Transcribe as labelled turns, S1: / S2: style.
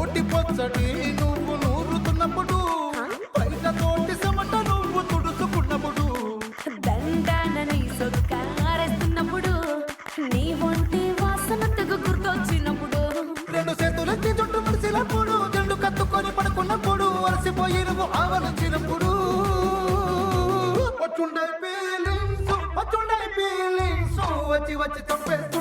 S1: కోటి పచ్చడి నువ్వు నూరుతున్నప్పుడు బయట తోటి సమట నువ్వు తుడుచుకున్నప్పుడు
S2: దండాన నీ సొక్కారేస్తున్నప్పుడు నీ ఒంటి వాసన తెగ గుర్తొచ్చినప్పుడు
S1: రెండు చేతులెత్తి చుట్టూ ముడిసినప్పుడు జండు కత్తుకొని పడుకున్నప్పుడు అలసిపోయి నువ్వు ఆవలించినప్పుడు వచ్చుండే ఫీలింగ్స్ వచ్చి వచ్చి తప్పేస్తూ